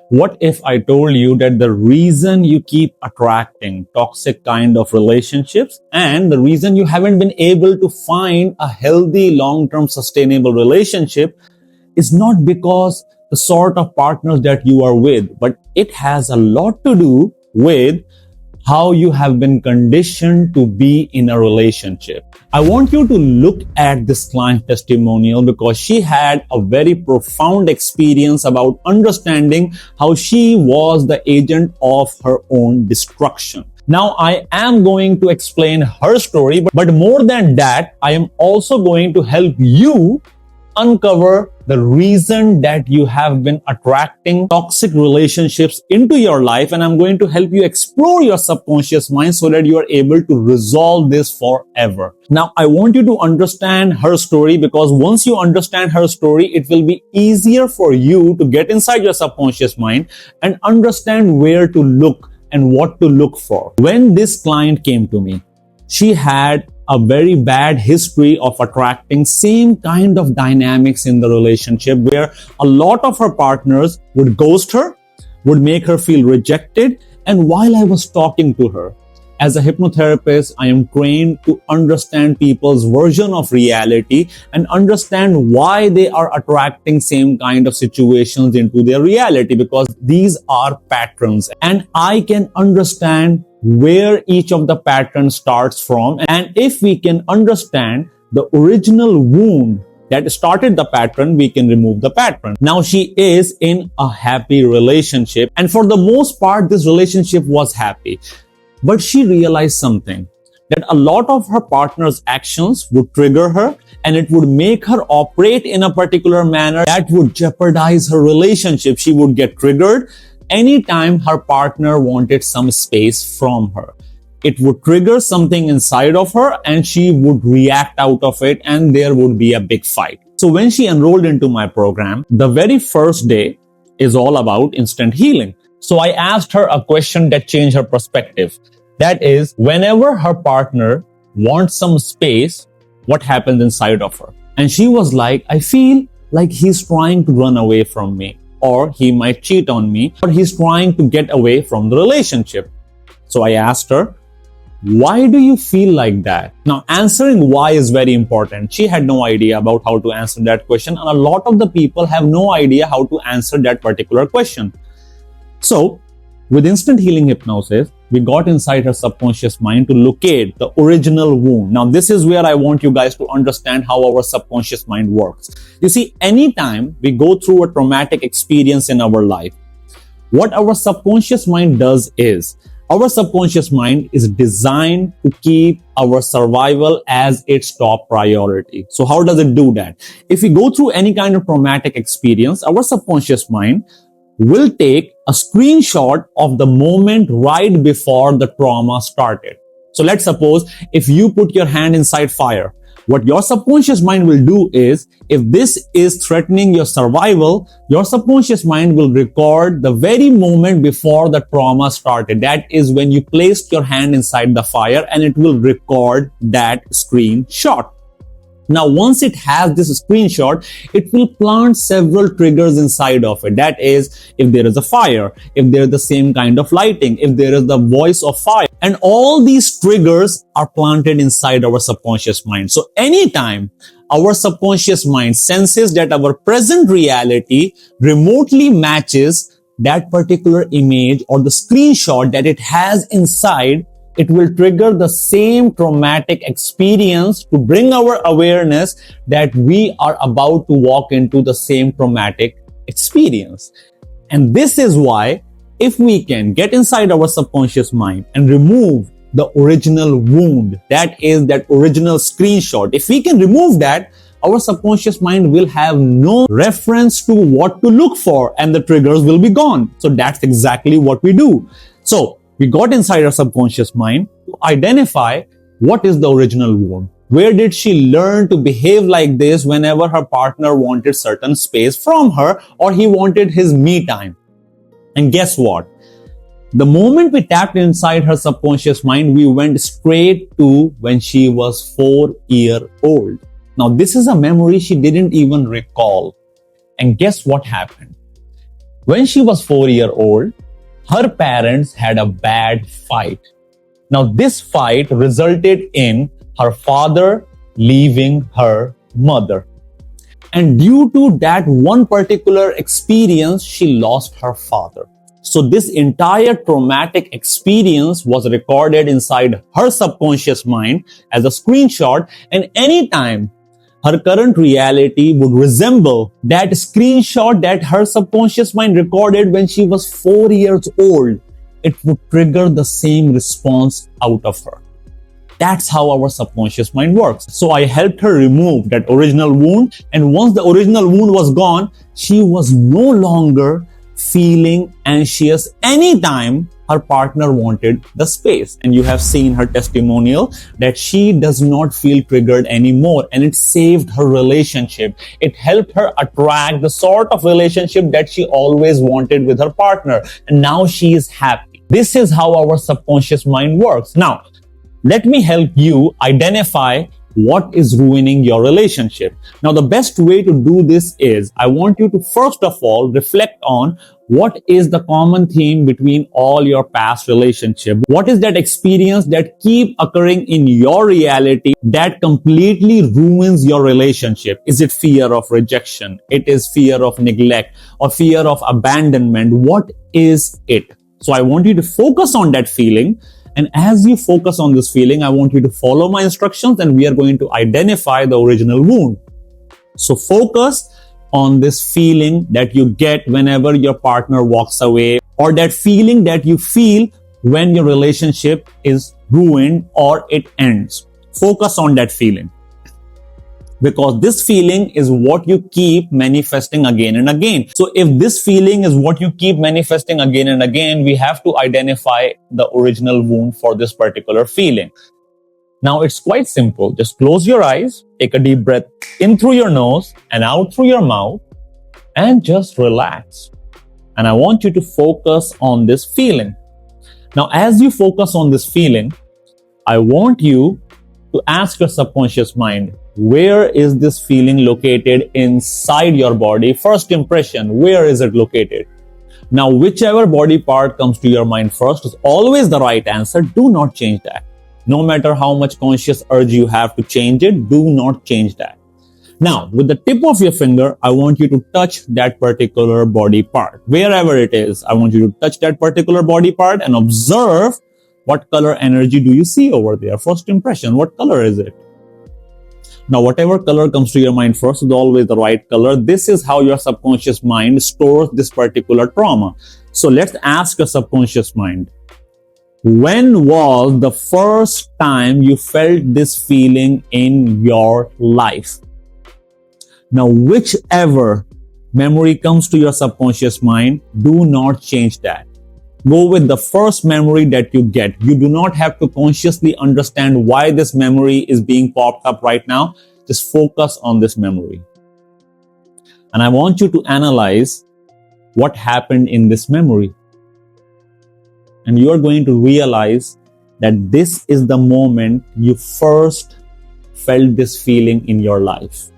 What if I told you that the reason you keep attracting toxic kind of relationships and the reason you haven't been able to find a healthy, long-term, sustainable relationship is not because the sort of partners that you are with, but it has a lot to do with how you have been conditioned to be in a relationship. I want you to look at this client testimonial because she had a very profound experience about understanding how she was the agent of her own destruction. Now, I am going to explain her story, but more than that, I am also going to help you uncover the reason that you have been attracting toxic relationships into your life, and I'm going to help you explore your subconscious mind so that you are able to resolve this forever. Now, I want you to understand her story because once you understand her story, it will be easier for you to get inside your subconscious mind and understand where to look and what to look for. When this client came to me, she had a very bad history of attracting same kind of dynamics in the relationship where a lot of her partners would ghost her, would make her feel rejected. And while I was talking to her, as a hypnotherapist, I am trained to understand people's version of reality and understand why they are attracting same kind of situations into their reality, because these are patterns and I can understand where each of the patterns starts from. And if we can understand the original wound that started the pattern, we can remove the pattern. Now she is in a happy relationship, and for the most part, this relationship was happy. But she realized something, that a lot of her partner's actions would trigger her and it would make her operate in a particular manner that would jeopardize her relationship. She would get triggered anytime her partner wanted some space from her. It would trigger something inside of her and she would react out of it and there would be a big fight. So when she enrolled into my program, the very first day is all about instant healing. So I asked her a question that changed her perspective. That is, whenever her partner wants some space, what happens inside of her? And she was like, I feel like he's trying to run away from me, or he might cheat on me, or he's trying to get away from the relationship. So I asked her, why do you feel like that? Now, answering why is very important. She had no idea about how to answer that question, and a lot of the people have no idea how to answer that particular question. So, with instant healing hypnosis, we got inside her subconscious mind to locate the original wound. Now, this is where I want you guys to understand how our subconscious mind works. You see, anytime we go through a traumatic experience in our life, what our subconscious mind does is, our subconscious mind is designed to keep our survival as its top priority. So how does it do that? If we go through any kind of traumatic experience, our subconscious mind will take a screenshot of the moment right before the trauma started. So let's suppose if you put your hand inside fire, what your subconscious mind will do is, if this is threatening your survival, your subconscious mind will record the very moment before the trauma started. That is when you placed your hand inside the fire, and it will record that screenshot. Now, once it has this screenshot, it will plant several triggers inside of it. That is, if there is a fire, if there is the same kind of lighting, if there is the voice of fire, and all these triggers are planted inside our subconscious mind. So anytime our subconscious mind senses that our present reality remotely matches that particular image or the screenshot that it has inside, it will trigger the same traumatic experience to bring our awareness that we are about to walk into the same traumatic experience. And this is why, if we can get inside our subconscious mind and remove the original wound, that is that original screenshot, if we can remove that, our subconscious mind will have no reference to what to look for and the triggers will be gone. So that's exactly what we do. So we got inside our subconscious mind to identify what is the original wound. Where did she learn to behave like this whenever her partner wanted certain space from her or he wanted his me time? And guess what? The moment we tapped inside her subconscious mind, we went straight to when she was 4 years old. Now, this is a memory she didn't even recall. And guess what happened? When she was 4 years old, her parents had a bad fight. Now, this fight resulted in her father leaving her mother. And due to that one particular experience, she lost her father. So this entire traumatic experience was recorded inside her subconscious mind as a screenshot, and anytime her current reality would resemble that screenshot that her subconscious mind recorded when she was 4 years old, it would trigger the same response out of her. That's how our subconscious mind works. So I helped her remove that original wound, and once the original wound was gone, she was no longer feeling anxious anytime her partner wanted the space. And you have seen her testimonial that she does not feel triggered anymore, and it saved her relationship. It helped her attract the sort of relationship that she always wanted with her partner, and now she is happy. This is how our subconscious mind works. Now, let me help you identify what is ruining your relationship. Now, the best way to do this is, I want you to first of all reflect on what is the common theme between all your past relationships. What is that experience that keep occurring in your reality that completely ruins your relationship? Is it fear of rejection? It is fear of neglect or fear of abandonment? What is it? So I want you to focus on that feeling. And as you focus on this feeling, I want you to follow my instructions, and we are going to identify the original wound. So focus on this feeling that you get whenever your partner walks away, or that feeling that you feel when your relationship is ruined or it ends. Focus on that feeling, because this feeling is what you keep manifesting again and again. So if this feeling is what you keep manifesting again and again, we have to identify the original wound for this particular feeling. Now, it's quite simple. Just close your eyes, take a deep breath in through your nose and out through your mouth, and just relax. And I want you to focus on this feeling. Now, as you focus on this feeling, I want you to ask your subconscious mind, where is this feeling located inside your body? First impression, where is it located? Now, whichever body part comes to your mind first is always the right answer. Do not change that. No matter how much conscious urge you have to change it, do not change that. Now, with the tip of your finger, I want you to touch that particular body part. Wherever it is, I want you to touch that particular body part and observe what color energy do you see over there. First impression, what color is it? Now, whatever color comes to your mind first is always the right color. This is how your subconscious mind stores this particular trauma. So let's ask your subconscious mind, when was the first time you felt this feeling in your life? Now, whichever memory comes to your subconscious mind, do not change that. Go with the first memory that you get. You do not have to consciously understand why this memory is being popped up right now. Just focus on this memory. And I want you to analyze what happened in this memory. And you are going to realize that this is the moment you first felt this feeling in your life.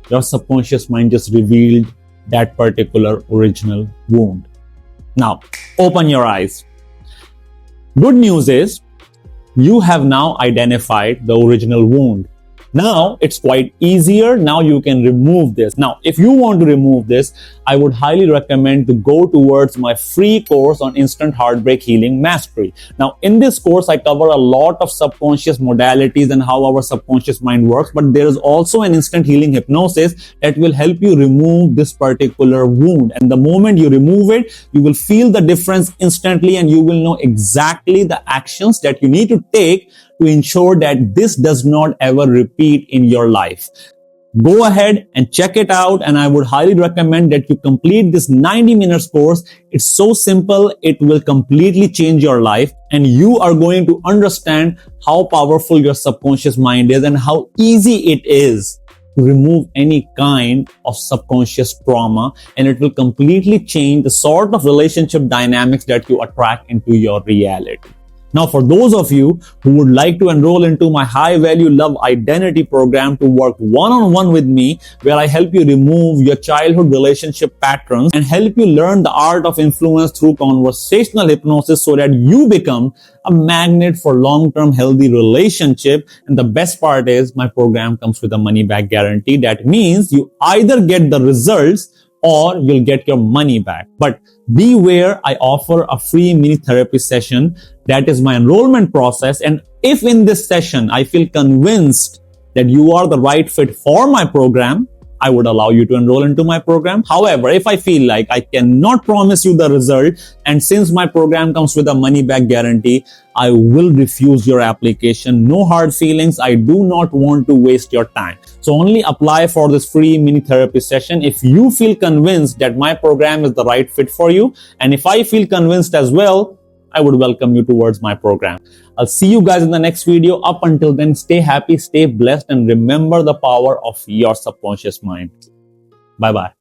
Your subconscious mind just revealed that particular original wound. Now, open your eyes. Good news is, you have now identified the original wound. Now, it's quite easier. Now you can remove this. Now, if you want to remove this, I would highly recommend to go towards my free course on Instant Heartbreak Healing Mastery. Now, in this course, I cover a lot of subconscious modalities and how our subconscious mind works, but there is also an instant healing hypnosis that will help you remove this particular wound. And the moment you remove it, you will feel the difference instantly, and you will know exactly the actions that you need to take to ensure that this does not ever repeat in your life. Go ahead and check it out, and I would highly recommend that you complete this 90 minutes course. It's so simple, it will completely change your life, and you are going to understand how powerful your subconscious mind is and how easy it is to remove any kind of subconscious trauma, and it will completely change the sort of relationship dynamics that you attract into your reality. Now, for those of you who would like to enroll into my high value love identity program to work one-on-one with me, where I help you remove your childhood relationship patterns and help you learn the art of influence through conversational hypnosis so that you become a magnet for long-term healthy relationship. And the best part is my program comes with a money back guarantee. That means you either get the results or you'll get your money back. But beware, I offer a free mini therapy session. That is my enrollment process. And if in this session I feel convinced that you are the right fit for my program, I would allow you to enroll into my program. However, if I feel like I cannot promise you the result, and since my program comes with a money back guarantee, I will refuse your application. No hard feelings. I do not want to waste your time. So only apply for this free mini therapy session if you feel convinced that my program is the right fit for you. And if I feel convinced as well, I would welcome you towards my program. I'll see you guys in the next video. Up until then, stay happy, stay blessed, and remember the power of your subconscious mind. Bye-bye.